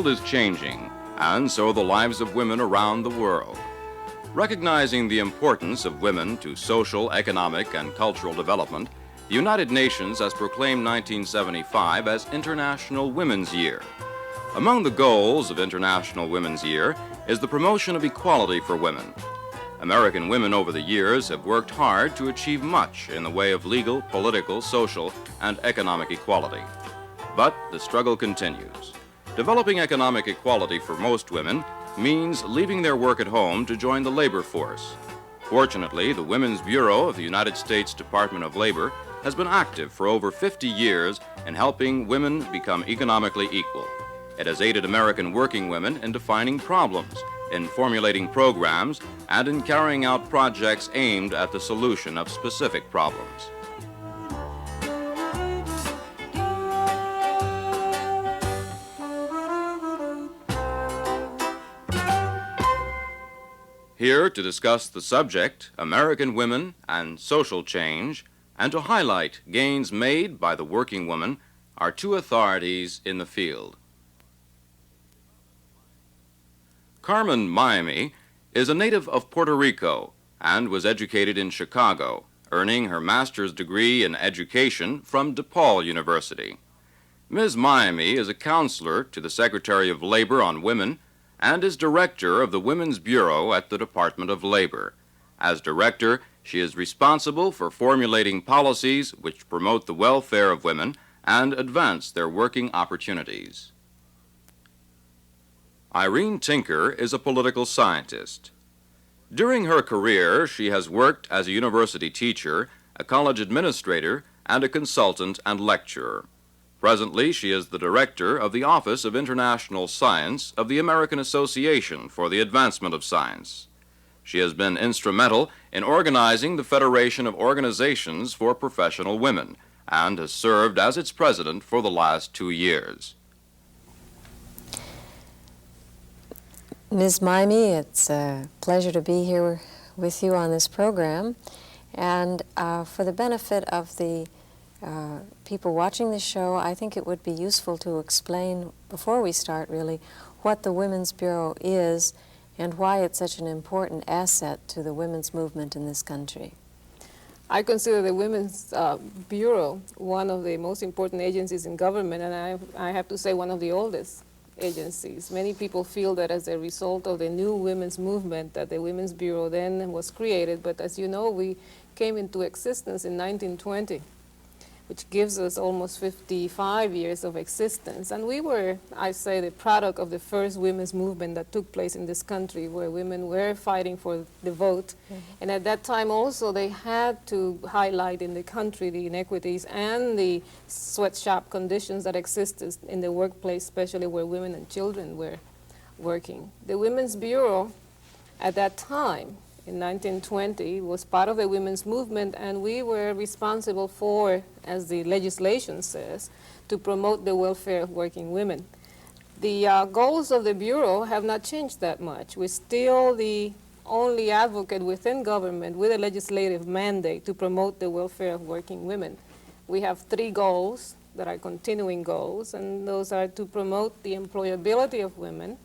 world is changing, and so the lives of women around the world. Recognizing the importance of women to social, economic, and cultural development, the United Nations has proclaimed 1975 as International Women's Year. Among the goals of International Women's Year is the promotion of equality for women. American women over the years have worked hard to achieve much in the way of legal, political, social, and economic equality. But the struggle continues. Developing economic equality for most women means leaving their work at home to join the labor force. Fortunately, the Women's Bureau of the United States Department of Labor has been active for over 50 years in helping women become economically equal. It has aided American working women in defining problems, in formulating programs, and in carrying out projects aimed at the solution of specific problems. Here to discuss the subject, American women and social change, and to highlight gains made by the working woman, are two authorities in the field. Carmen Maymi is a native of Puerto Rico and was educated in Chicago, earning her master's degree in education from DePaul University. Ms. Maymi is a counselor to the Secretary of Labor on Women and is director of the Women's Bureau at the Department of Labor. As director, she is responsible for formulating policies which promote the welfare of women and advance their working opportunities. Irene Tinker is a political scientist. During her career, she has worked as a university teacher, a college administrator, and a consultant and lecturer. Presently, she is the director of the Office of International Science of the American Association for the Advancement of Science. She has been instrumental in organizing the Federation of Organizations for Professional Women and has served as its president for the last 2 years. Ms. Maymi, it's a pleasure to be here with you on this program. And for the benefit of the people watching the show, I think it would be useful to explain, before we start really, what the Women's Bureau is and why it's such an important asset to the women's movement in this country. I consider the Women's Bureau one of the most important agencies in government, and I have to say one of the oldest agencies. Many people feel that as a result of the new women's movement that the Women's Bureau then was created, but as you know, we came into existence in 1920, which gives us almost 55 years of existence. And we were, I say, the product of the first women's movement that took place in this country, where women were fighting for the vote. Mm-hmm. And at that time also, they had to highlight in the country the inequities and the sweatshop conditions that existed in the workplace, especially where women and children were working. The Women's Bureau at that time, in 1920, was part of the women's movement, and we were responsible for, as the legislation says, to promote the welfare of working women. The goals of the Bureau have not changed that much. We're still the only advocate within government with a legislative mandate to promote the welfare of working women. We have 3 goals that are continuing goals, and those are to promote the employability of women,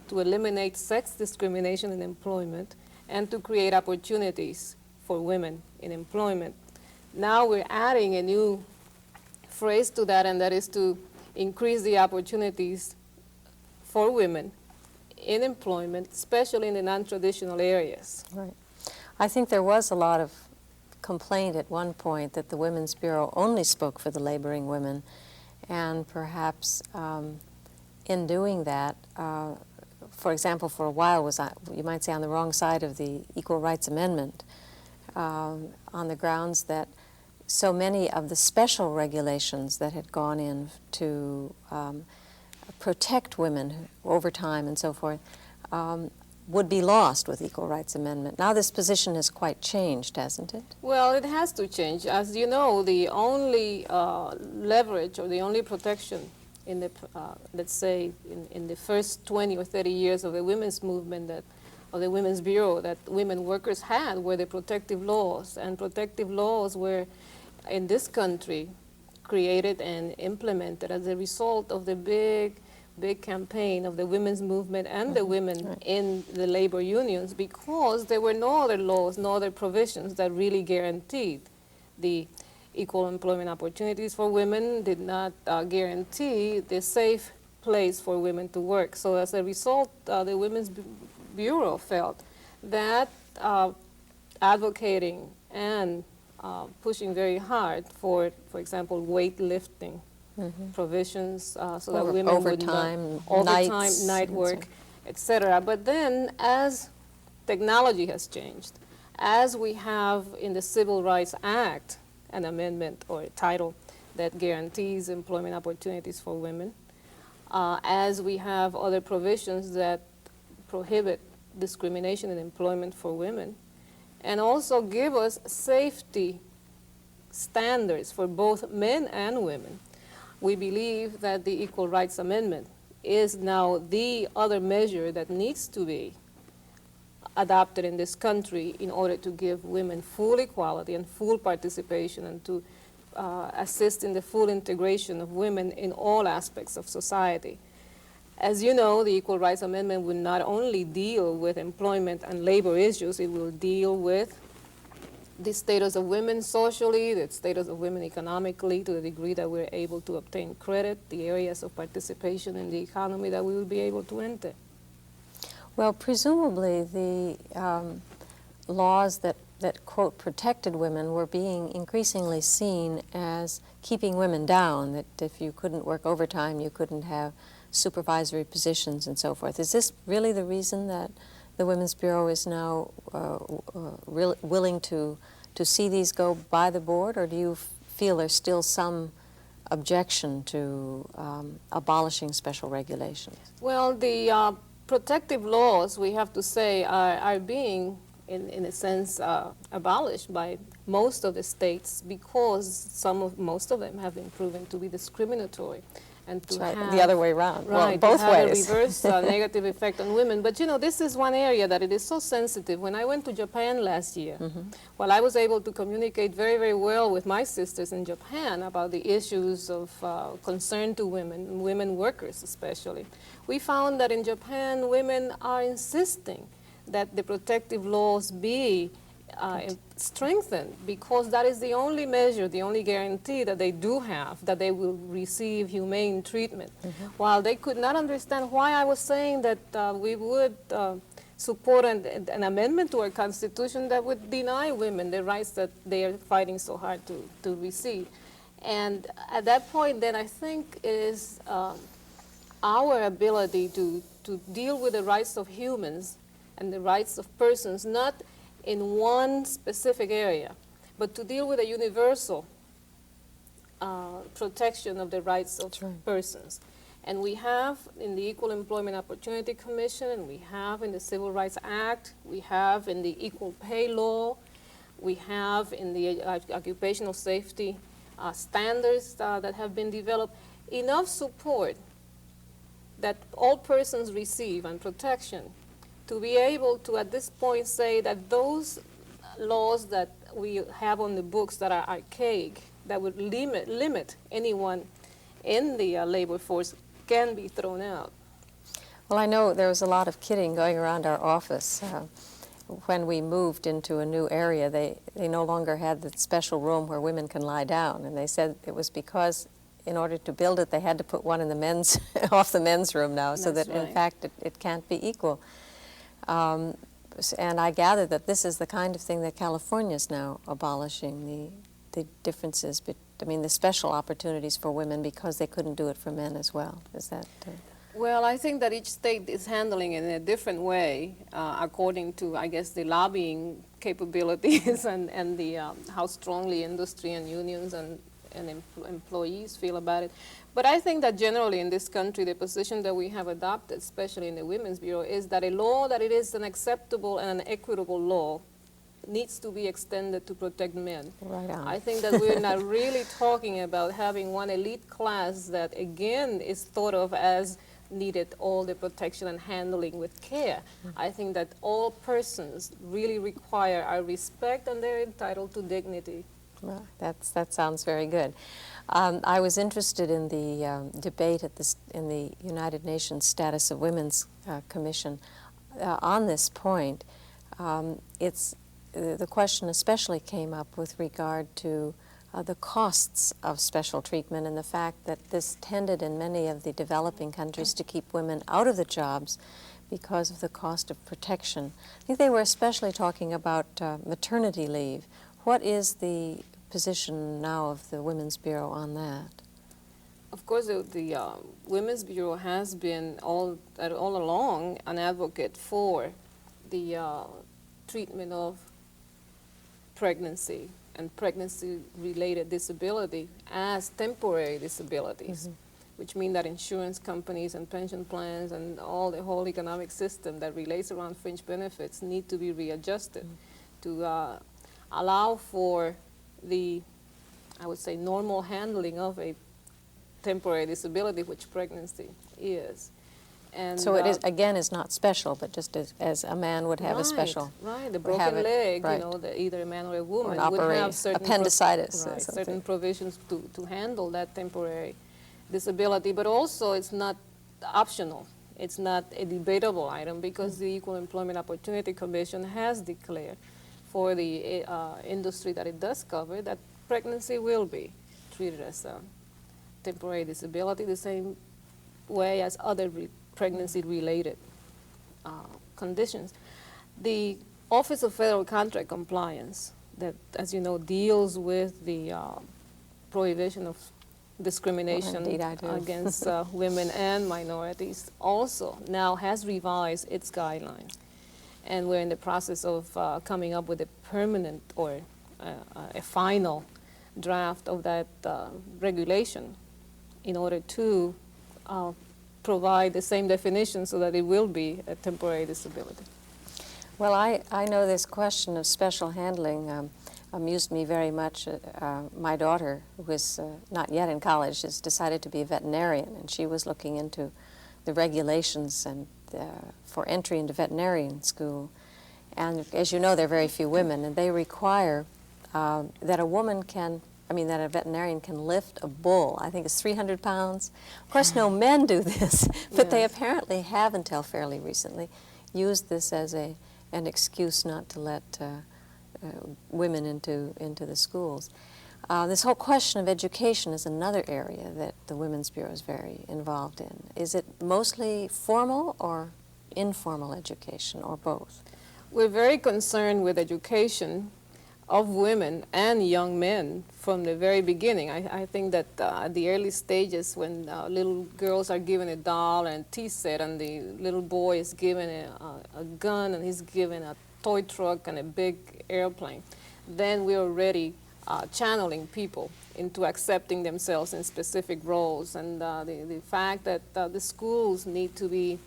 to eliminate sex discrimination in employment, and to create opportunities for women in employment. Now we're adding a new phrase to that, and that is to increase the opportunities for women in employment, especially in the non-traditional areas. Right. I think there was a lot of complaint at one point that the Women's Bureau only spoke for the laboring women, and perhaps in doing that, for example, for a while was, you might say, on the wrong side of the Equal Rights Amendment, on the grounds that so many of the special regulations that had gone in to protect women over time and so forth would be lost with Equal Rights Amendment. Now this position has quite changed, hasn't it? Well, it has to change. As you know, the only leverage or the only protection in the, let's say, in the first 20 or 30 years of the women's movement, of the Women's Bureau, that women workers had were the protective laws. And protective laws were, in this country, created and implemented as a result of the big big campaign of the women's movement and the women in the labor unions, because there were no other laws, no other provisions that really guaranteed the equal employment opportunities for women, did not guarantee the safe place for women to work. So as a result, the Women's Bureau felt that advocating and pushing very hard for example, weightlifting provisions, so that women overtime, would not, nights, night work, etc. But then, as technology has changed, as we have in the Civil Rights Act an amendment or a title that guarantees employment opportunities for women, as we have other provisions that prohibit discrimination in employment for women, and also give us safety standards for both men and women, we believe that the Equal Rights Amendment is now the other measure that needs to be adopted in this country in order to give women full equality and full participation, and to assist in the full integration of women in all aspects of society. As you know, the Equal Rights Amendment will not only deal with employment and labor issues, it will deal with the status of women socially, the status of women economically, to the degree that we're able to obtain credit, the areas of participation in the economy that we will be able to enter. Well, presumably the laws that, quote, protected women were being increasingly seen as keeping women down, that if you couldn't work overtime, you couldn't have supervisory positions and so forth. Is this really the reason that the Women's Bureau is now willing to see these go by the board, or do you feel there's still some objection to abolishing special regulations? Well, the protective laws, we have to say, are being, in a sense, abolished by most of the states, because most of them have been proven to be discriminatory. And to have, the other way around, right, well, both to have ways. a reverse negative effect on women. But you know, this is one area that it is so sensitive. When I went to Japan last year, well, I was able to communicate very, very well with my sisters in Japan about the issues of concern to women, women workers especially. We found that in Japan, women are insisting that the protective laws be strengthened, because that is the only measure, the only guarantee that they do have, that they will receive humane treatment. While they could not understand why I was saying that we would support an amendment to our Constitution that would deny women the rights that they are fighting so hard to receive. And at that point, then I think it is our ability to deal with the rights of humans and the rights of persons, not in one specific area, but to deal with a universal protection of the rights of persons. And we have in the Equal Employment Opportunity Commission, and we have in the Civil Rights Act, we have in the Equal Pay Law, we have in the occupational safety standards that have been developed, enough support that all persons receive and protection to be able to, at this point, say that those laws that we have on the books that are archaic, that would limit anyone in the labor force, can be thrown out. Well, I know there was a lot of kidding going around our office. When we moved into a new area, they no longer had the special room where women can lie down, and they said it was because in order to build it, they had to put one in the men's, off the men's room now, so that in fact it can't be equal. And I gather that this is the kind of thing that California is now abolishing, the differences, I mean the special opportunities for women because they couldn't do it for men as well. Is that? Well, I think that each state is handling it in a different way according to, I guess, the lobbying capabilities and the how strongly industry and unions and employees feel about it. But I think that generally in this country, the position that we have adopted, especially in the Women's Bureau, is that a law that it is an acceptable and an equitable law needs to be extended to protect men. Right on. I think that we're not really talking about having one elite class that, again, is thought of as needed all the protection and handling with care. I think that all persons really require our respect, and they're entitled to dignity. Well, that sounds very good. I was interested in the debate in the United Nations Status of Women's Commission on this point. The question especially came up with regard to the costs of special treatment and the fact that this tended in many of the developing countries to keep women out of the jobs because of the cost of protection. I think they were especially talking about maternity leave. What is the position now of the Women's Bureau on that? Of course, the Women's Bureau has been all along an advocate for the treatment of pregnancy and pregnancy-related disability as temporary disabilities, which mean that insurance companies and pension plans and the whole economic system that relates around fringe benefits need to be readjusted to allow for the, I would say, normal handling of a temporary disability, which pregnancy is. And so it is not special, but just as a man would have a special. Right, the broken leg, right. You know, either a man or a woman or would have certain appendicitis, certain provisions to handle that temporary disability, but also it's not optional. It's not a debatable item because the Equal Employment Opportunity Commission has declared for the industry that it does cover that pregnancy will be treated as a temporary disability the same way as other pregnancy-related conditions. The Office of Federal Contract Compliance, that, as you know, deals with the prohibition of discrimination against women and minorities, also now has revised its guidelines. And we're in the process of coming up with a permanent or a final draft of that regulation in order to provide the same definition so that it will be a temporary disability. Well, I know this question of special handling amused me very much. My daughter, who is not yet in college, has decided to be a veterinarian, and she was looking into the regulations and for entry into veterinarian school. And as you know, there are very few women, and they require that a veterinarian can lift a bull. I think it's 300 pounds. Of course, no men do this, but they apparently have, until fairly recently, used this as an excuse not to let women into the schools. This whole question of education is another area that the Women's Bureau is very involved in. Is it mostly formal or informal education, or both? We're very concerned with education of women and young men from the very beginning. I think that at the early stages when little girls are given a doll and tea set and the little boy is given a gun and he's given a toy truck and a big airplane, then we're already channeling people into accepting themselves in specific roles. And the fact that the schools need to be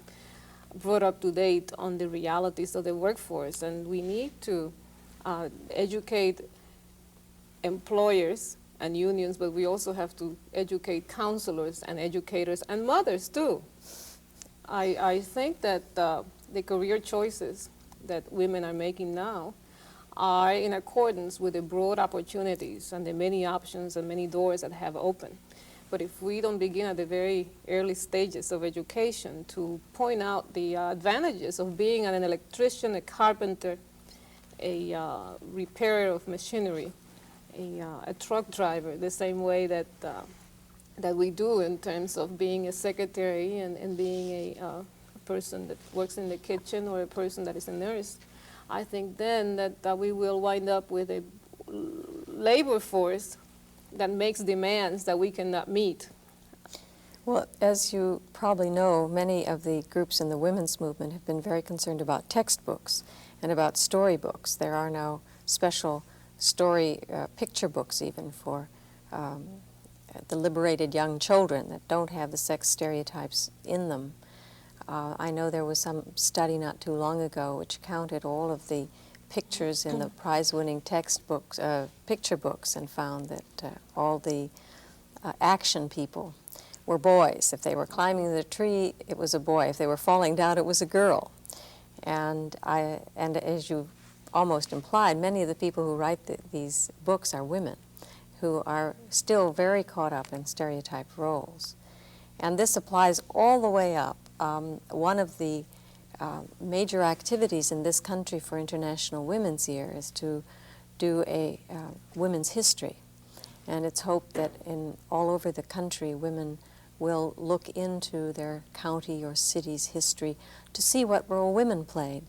brought up to date on the realities of the workforce, and we need to educate employers and unions, but we also have to educate counselors and educators and mothers too. I think that the career choices that women are making now are in accordance with the broad opportunities and the many options and many doors that have opened. But if we don't begin at the very early stages of education to point out the advantages of being an electrician, a carpenter, a repairer of machinery, a truck driver, the same way that we do in terms of being a secretary and being a person that works in the kitchen or a person that is a nurse, I think then that we will wind up with a labor force that makes demands that we cannot meet. Well, as you probably know, many of the groups in the women's movement have been very concerned about textbooks and about storybooks. There are now special story picture books even for the liberated young children that don't have the sex stereotypes in them. I know there was some study not too long ago which counted all of the pictures in the prize-winning textbooks, picture books, and found that all the action people were boys. If they were climbing the tree, it was a boy. If they were falling down, it was a girl. And as you almost implied, many of the people who write these books are women who are still very caught up in stereotyped roles. And this applies all the way up. One of the major activities in this country for International Women's Year is to do a women's history. And it's hoped that all over the country, women will look into their county or city's history to see what role women played.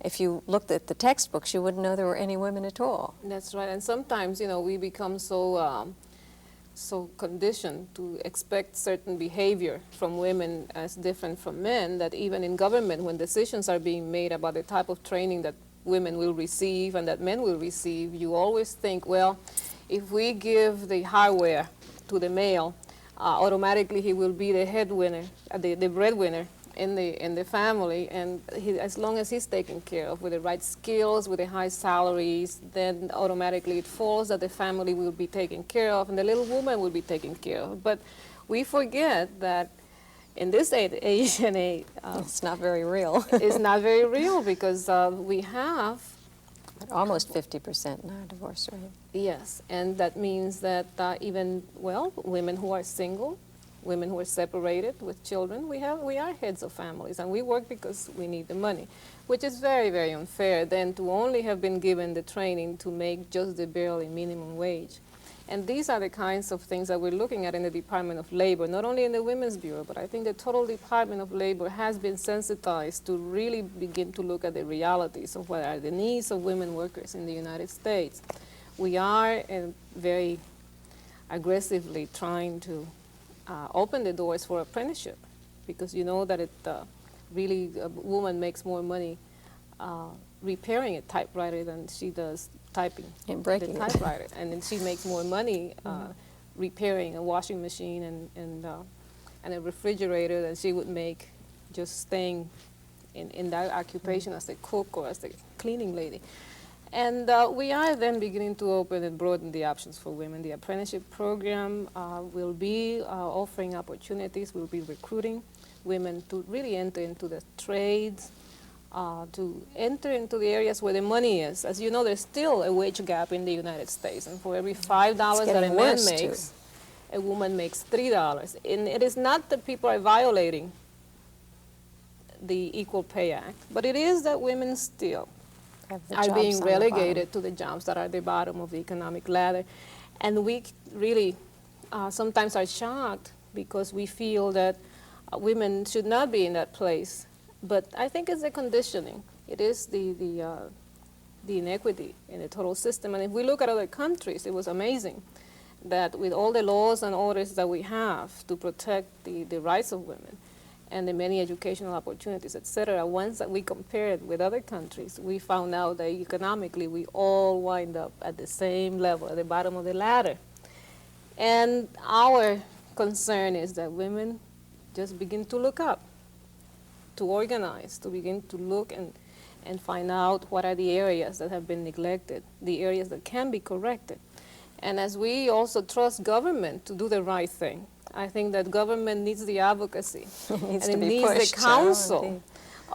If you looked at the textbooks, you wouldn't know there were any women at all. That's right. And sometimes, you know, we become so conditioned to expect certain behavior from women as different from men that even in government, when decisions are being made about the type of training that women will receive and that men will receive, you always think, well, if we give the hardware to the male, automatically he will be the head winner, the breadwinner in the family, and as long as he's taken care of with the right skills, with the high salaries, then automatically it falls that the family will be taken care of and the little woman will be taken care of. But we forget that in this age and age, it's not very real. it's not very real because we have almost 50% now divorce rate. Yes, and that means that even, well, women who are single, women who are separated with children, we are heads of families, and we work because we need the money, which is very, very unfair then to only have been given the training to make just the barely minimum wage. And these are the kinds of things that we're looking at in the Department of Labor, not only in the Women's Bureau, but I think the total Department of Labor has been sensitized to really begin to look at the realities of what are the needs of women workers in the United States. We are very aggressively trying to open the doors for apprenticeship, because you know that really a woman makes more money repairing a typewriter than she does typing and breaking the typewriter. And then she makes more money repairing a washing machine and a refrigerator than she would make just staying in that occupation as a cook or as a cleaning lady. And we are then beginning to open and broaden the options for women. The apprenticeship program will be offering opportunities. We'll be recruiting women to really enter into the trades, to enter into the areas where the money is. As you know, there's still a wage gap in the United States, and for every $5 that a man makes, a woman makes $3. And it is not that people are violating the Equal Pay Act, but it is that women still are being relegated to the jobs that are at the bottom of the economic ladder. And we really sometimes are shocked because we feel that women should not be in that place. But I think it's the conditioning. It is the inequity in the total system. And if we look at other countries, it was amazing that with all the laws and orders that we have to protect the rights of women and the many educational opportunities, etc., once that we compared with other countries, we found out that economically we all wind up at the same level, at the bottom of the ladder. And our concern is that women just begin to look up, to organize, to begin to look and find out what are the areas that have been neglected, the areas that can be corrected. And as we also trust government to do the right thing, I think that government needs the advocacy and it needs the counsel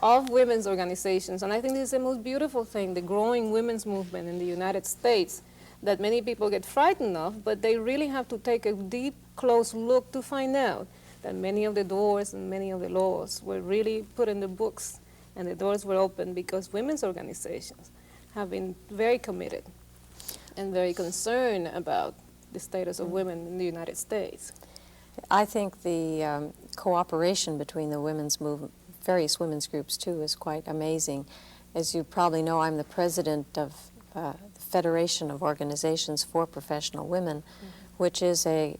of women's organizations. And I think this is the most beautiful thing, the growing women's movement in the United States that many people get frightened of, but they really have to take a deep, close look to find out that many of the doors and many of the laws were really put in the books and the doors were open because women's organizations have been very committed and very concerned about the status of women in the United States. I think the cooperation between the women's movement, various women's groups too, is quite amazing. As you probably know, I'm the president of the Federation of Organizations for Professional Women, which is a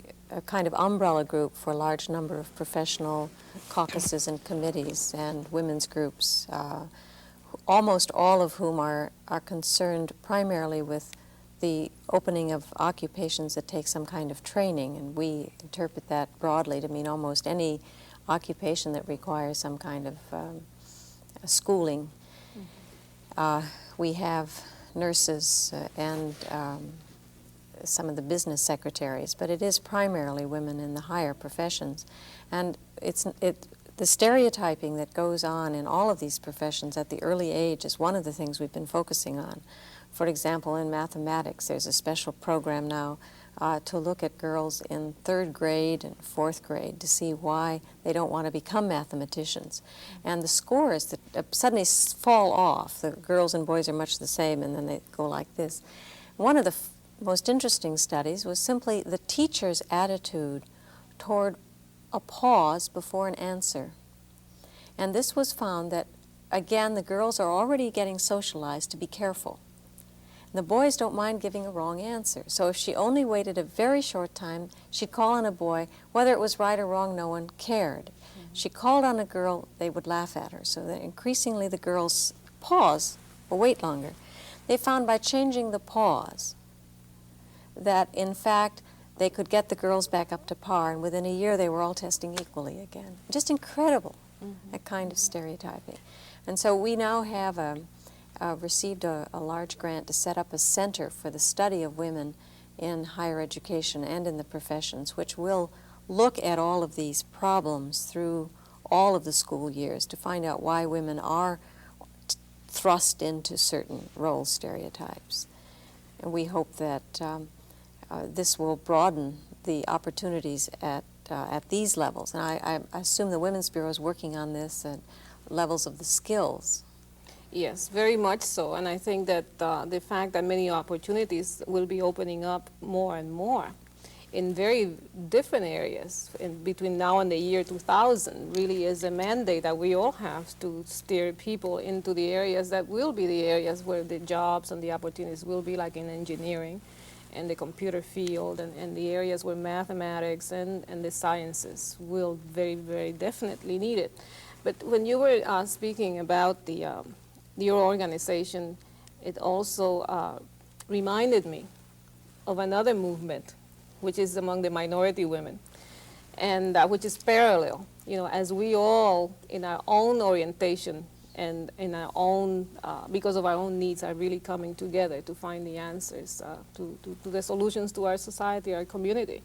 kind of umbrella group for a large number of professional caucuses and committees and women's groups, almost all of whom are concerned primarily with the opening of occupations that take some kind of training, and we interpret that broadly to mean almost any occupation that requires some kind of schooling. We have nurses and some of the business secretaries, but it is primarily women in the higher professions. And the stereotyping that goes on in all of these professions at the early age is one of the things we've been focusing on. For example, in mathematics, there's a special program now to look at girls in 3rd grade and 4th grade to see why they don't want to become mathematicians. And the scores that suddenly fall off, the girls and boys are much the same, and then they go like this. One of the most interesting studies was simply the teacher's attitude toward a pause before an answer. And this was found that, again, the girls are already getting socialized to be careful. The boys don't mind giving a wrong answer. So if she only waited a very short time, she'd call on a boy. Whether it was right or wrong, no one cared. Mm-hmm. She called on a girl, they would laugh at her. So that increasingly the girls pause or wait longer. They found by changing the pause that, in fact, they could get the girls back up to par, and within a year they were all testing equally again. Just incredible, that kind of stereotyping. And so we now have received a large grant to set up a center for the study of women in higher education and in the professions, which will look at all of these problems through all of the school years to find out why women are thrust into certain role stereotypes. And we hope that this will broaden the opportunities at these levels. And I assume the Women's Bureau is working on this at levels of the skills. Yes, very much so. And I think that the fact that many opportunities will be opening up more and more in very different areas between now and the year 2000 really is a mandate that we all have to steer people into the areas that will be the areas where the jobs and the opportunities will be, like in engineering and the computer field, and the areas where mathematics and the sciences will very, very definitely need it. But when you were speaking about your organization, it also reminded me of another movement, which is among the minority women, and which is parallel. You know, as we all, in our own orientation and in our own, because of our own needs, are really coming together to find the answers to the solutions to our society, our community.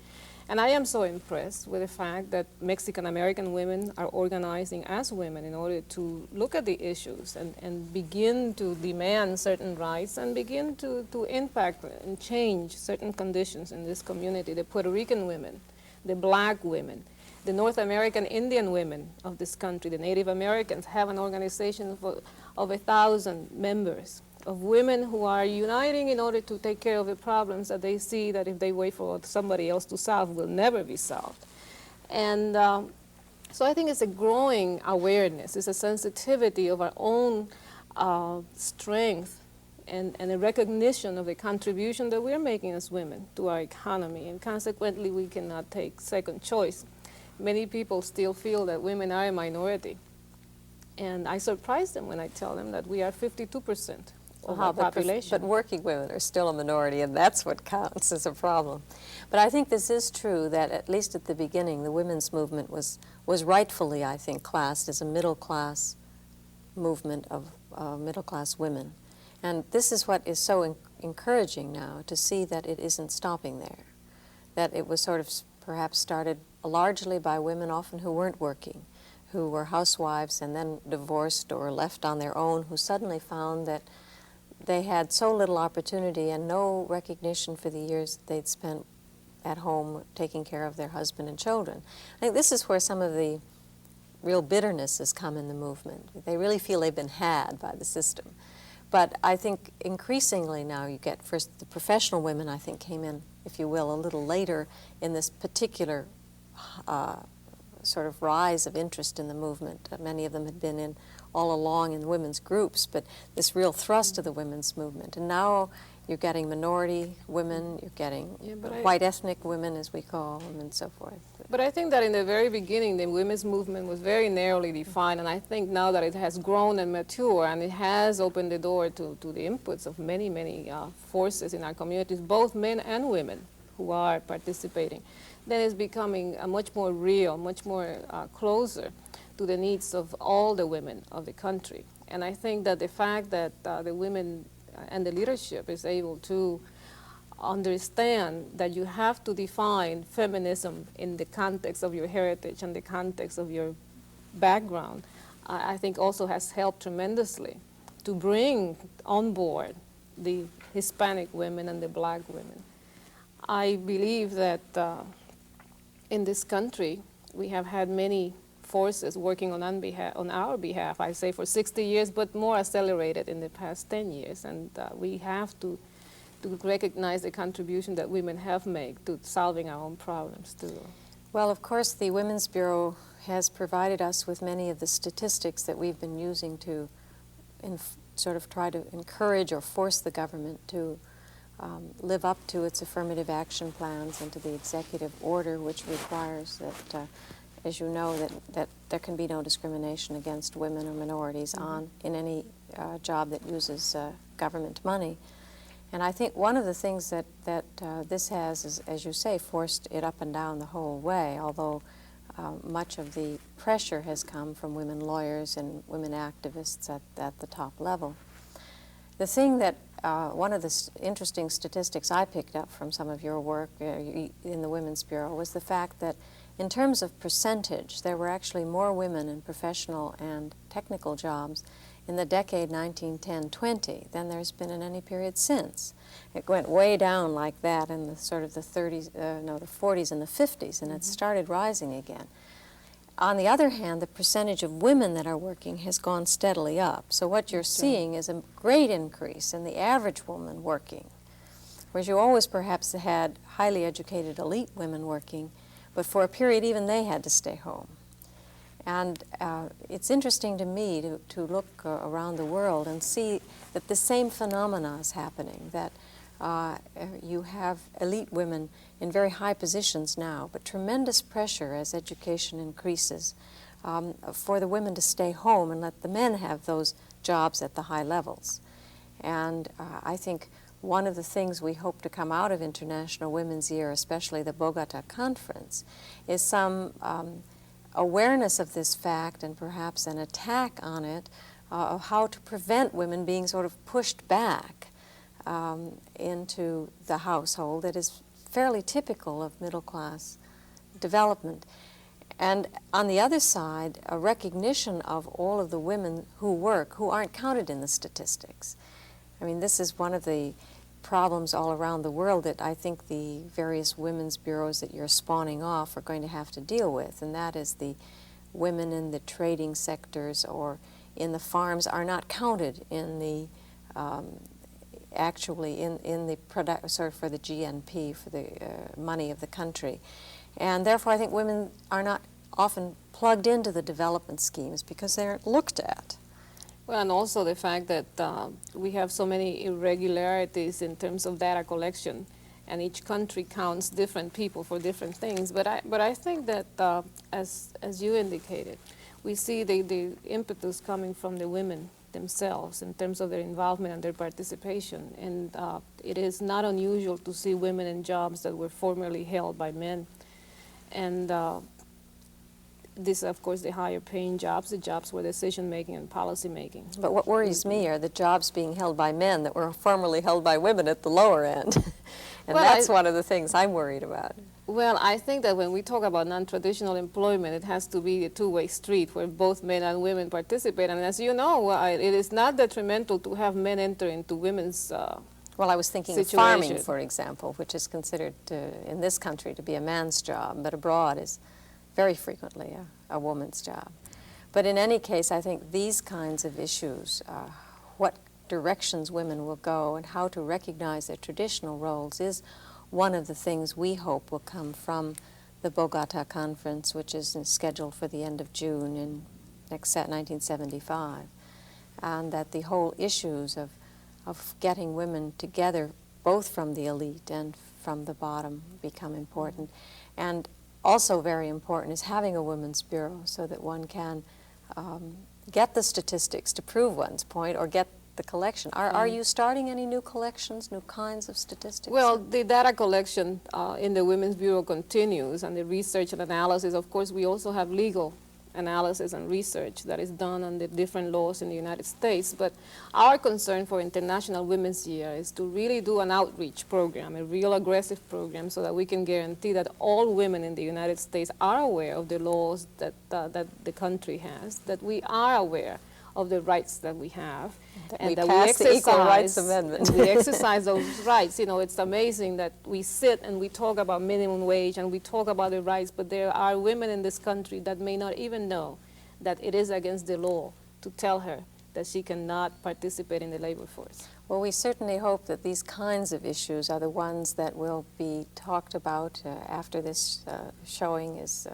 And I am so impressed with the fact that Mexican-American women are organizing as women in order to look at the issues and begin to demand certain rights and begin to impact and change certain conditions in this community. The Puerto Rican women, the Black women, the North American Indian women of this country, the Native Americans, have an organization of 1,000 members, of women who are uniting in order to take care of the problems that they see that if they wait for somebody else to solve will never be solved. And so I think it's a growing awareness, it's a sensitivity of our own strength and a recognition of the contribution that we're making as women to our economy, and consequently we cannot take second choice. Many people still feel that women are a minority, and I surprise them when I tell them that we are 52% of our population. But working women are still a minority, and that's what counts as a problem. But I think this is true that, at least at the beginning, the women's movement was rightfully, I think, classed as a middle-class movement of middle-class women. And this is what is so encouraging now, to see that it isn't stopping there, that it was sort of perhaps started largely by women often who weren't working, who were housewives and then divorced or left on their own, who suddenly found that they had so little opportunity and no recognition for the years they'd spent at home taking care of their husband and children. I think this is where some of the real bitterness has come in the movement. They really feel they've been had by the system. But I think increasingly now you get, first, the professional women, I think, came in, if you will, a little later in this particular sort of rise of interest in the movement. Many of them had been in all along in women's groups, but this real thrust of the women's movement. And now you're getting minority women, you're getting white ethnic women, as we call them, and so forth. But I think that in the very beginning, the women's movement was very narrowly defined, and I think now that it has grown and matured, and it has opened the door to the inputs of many, many forces in our communities, both men and women who are participating, then it's becoming a much more real, much more closer to the needs of all the women of the country. And I think that the fact that the women and the leadership is able to understand that you have to define feminism in the context of your heritage and the context of your background, I think also has helped tremendously to bring on board the Hispanic women and the black women. I believe that in this country, we have had many forces working on our behalf, I say for 60 years, but more accelerated in the past 10 years. And we have to recognize the contribution that women have made to solving our own problems too. Well, of course, the Women's Bureau has provided us with many of the statistics that we've been using to sort of try to encourage or force the government to live up to its affirmative action plans and to the executive order, which requires that, as you know, that there can be no discrimination against women or minorities in any job that uses government money. And I think one of the things that this has is, as you say, forced it up and down the whole way, although much of the pressure has come from women lawyers and women activists at the top level. The thing that, one of the interesting statistics I picked up from some of your work in the Women's Bureau was the fact that in terms of percentage, there were actually more women in professional and technical jobs in the decade 1910-20 than there's been in any period since. It went way down like that in the sort of the 40s and the 50s, and it started rising again. On the other hand, the percentage of women that are working has gone steadily up. So what you're seeing is a great increase in the average woman working, whereas you always perhaps had highly educated elite women working, but for a period even they had to stay home. And it's interesting to me to look around the world and see that the same phenomena is happening, that you have elite women in very high positions now, but tremendous pressure as education increases for the women to stay home and let the men have those jobs at the high levels. And I think one of the things we hope to come out of International Women's Year, especially the Bogota Conference, is some awareness of this fact and perhaps an attack on it of how to prevent women being sort of pushed back into the household that is fairly typical of middle-class development. And on the other side, a recognition of all of the women who work who aren't counted in the statistics. I mean, this is one of the problems all around the world that I think the various women's bureaus that you're spawning off are going to have to deal with, and that is the women in the trading sectors or in the farms are not counted in the actually in the product, sort of for the GNP, for the money of the country. And therefore I think women are not often plugged into the development schemes because they aren't looked at. Well, and also the fact that we have so many irregularities in terms of data collection, and each country counts different people for different things. But I think that, as you indicated, we see the impetus coming from the women themselves in terms of their involvement and their participation. And it is not unusual to see women in jobs that were formerly held by men. And these are, of course, the higher paying jobs, the jobs where decision making and policy making. But what worries me are the jobs being held by men that were formerly held by women at the lower end. And well, that's one of the things I'm worried about. Well, I think that when we talk about non-traditional employment, it has to be a two-way street where both men and women participate. And as you know, it is not detrimental to have men enter into women's Well, I was thinking of farming, for example, which is considered in this country to be a man's job, but abroad is very frequently a woman's job. But in any case, I think these kinds of issues, what directions women will go and how to recognize their traditional roles is one of the things we hope will come from the Bogota Conference, which is scheduled for the end of June in 1975. And that the whole issues of getting women together, both from the elite and from the bottom, become important. And also very important is having a women's bureau so that one can get the statistics to prove one's point or get the collection. Are you starting any new collections, new kinds of statistics? Well, the data collection in the Women's Bureau continues, and the research and analysis. Of course, we also have legal analysis and research that is done on the different laws in the United States. But our concern for International Women's Year is to really do an outreach program, a real aggressive program, so that we can guarantee that all women in the United States are aware of the laws that the country has, that we are aware of the rights that we have, and that we exercise the Equal Rights Amendment. We exercise those rights. You know, it's amazing that we sit and we talk about minimum wage and we talk about the rights, but there are women in this country that may not even know that it is against the law to tell her that she cannot participate in the labor force. Well, we certainly hope that these kinds of issues are the ones that will be talked about after this showing is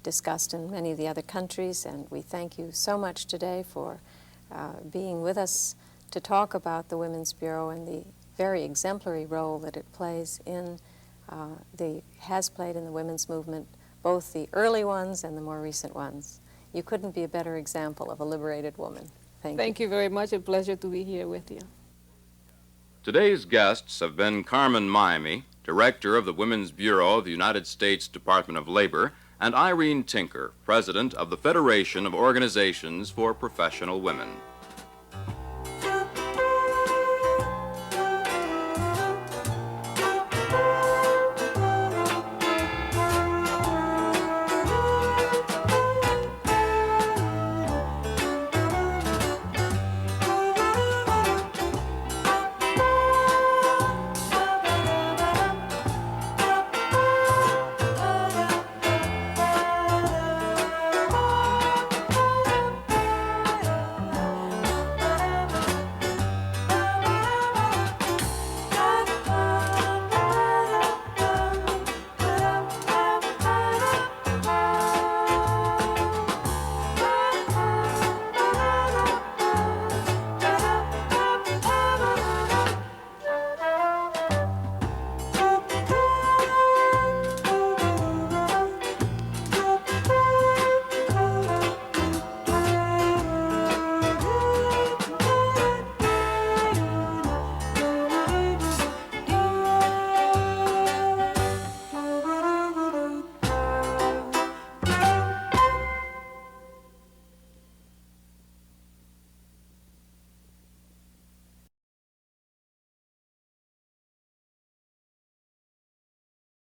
discussed in many of the other countries, and we thank you so much today for being with us to talk about the Women's Bureau and the very exemplary role that it plays in has played in the women's movement, both the early ones and the more recent ones. You couldn't be a better example of a liberated woman. Thank you. Thank you very much. A pleasure to be here with you. Today's guests have been Carmen Maymi, Director of the Women's Bureau of the United States Department of Labor, and Irene Tinker, President of the Federation of Organizations for Professional Women.